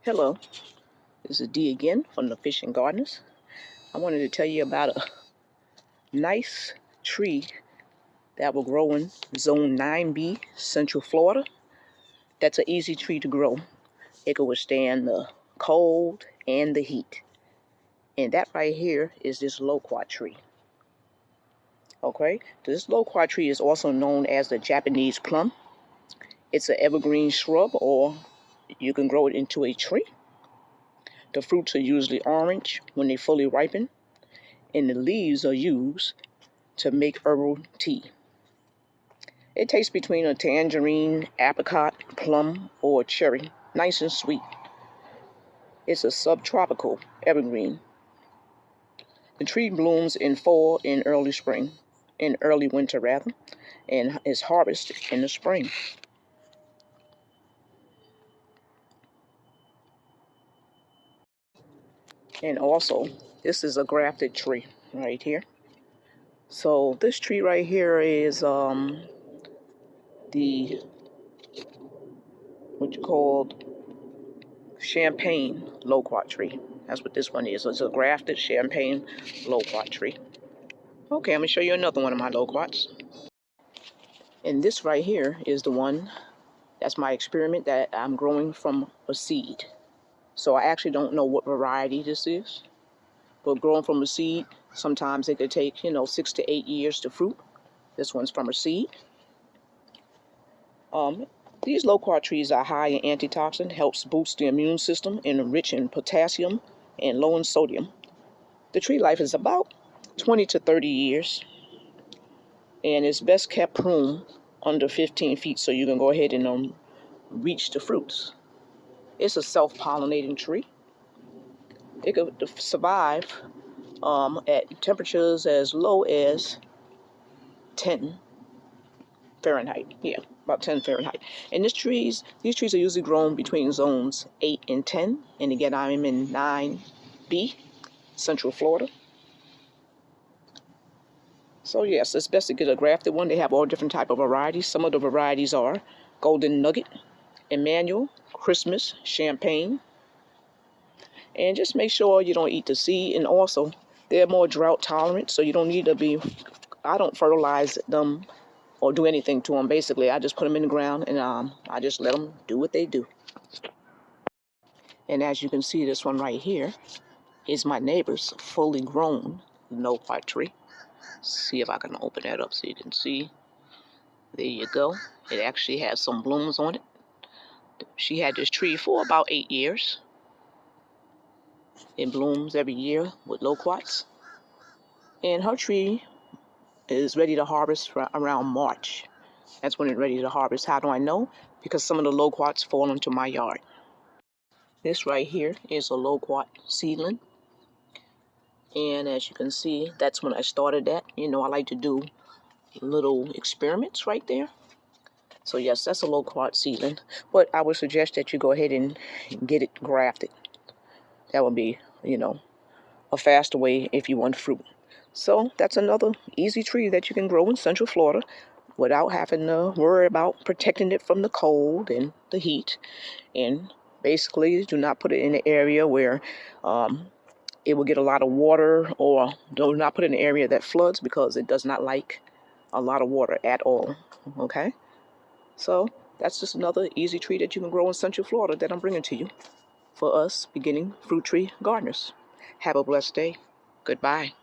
Hello, this is Dee again from the Fishing Gardeners. I wanted to tell you about a nice tree that will grow in Zone 9B, Central Florida. That's an easy tree to grow. It can withstand the cold and the heat. And that right here is this Loquat tree. Okay, this Loquat tree is also known as the Japanese plum. It's an evergreen shrub, or you can grow it into a tree. The fruits are usually orange when they fully ripen, and the leaves are used to make herbal tea. It tastes between a tangerine, apricot, plum, or cherry, nice and sweet. It's a subtropical evergreen. The tree blooms in fall and early spring, in early winter rather, and is harvested in the spring. And also, this is a grafted tree right here. So this tree right here is the what you call champagne loquat tree. That's what this one is. It's a grafted champagne loquat tree. Okay, I'm gonna show you another one of my loquats. And this right here is the one that's my experiment that I'm growing from a seed. So I actually don't know what variety this is, but growing from a seed, sometimes it could take 6 to 8 years to fruit. This one's from a seed. These loquat trees are high in antitoxin, helps boost the immune system, and rich in potassium and low in sodium. The tree life is about 20 to 30 years, and it's best kept pruned under 15 feet so you can go ahead and reach the fruits. It's a self-pollinating tree. It could survive at temperatures as low as 10 Fahrenheit. Yeah, about 10 Fahrenheit. And these trees are usually grown between zones 8 and 10. And again, I'm in 9B, Central Florida. So yes, it's best to get a grafted one. They have all different type of varieties. Some of the varieties are Golden Nugget, Emmanuel, Christmas, Champagne. And just make sure you don't eat the seed. And also, they're more drought tolerant, so you don't need to be, I don't fertilize them or do anything to them. Basically, I just put them in the ground and I just let them do what they do. And as you can see, this one right here is my neighbor's fully grown loquat tree. See if I can open that up so you can see. There you go. It actually has some blooms on it. She had this tree for about 8 years. It blooms every year with loquats. And her tree is ready to harvest around March. That's when it's ready to harvest. How do I know? Because some of the loquats fall into my yard. This right here is a loquat seedling. And as you can see, that's when I started that. I like to do little experiments right there. So yes, that's a loquat seedling. But I would suggest that you go ahead and get it grafted. That would be, a faster way if you want fruit. So that's another easy tree that you can grow in Central Florida without having to worry about protecting it from the cold and the heat. And basically, do not put it in an area where it will get a lot of water, or do not put it in an area that floods, because it does not like a lot of water at all. Okay? So that's just another easy tree that you can grow in Central Florida that I'm bringing to you for us beginning fruit tree gardeners. Have a blessed day. Goodbye.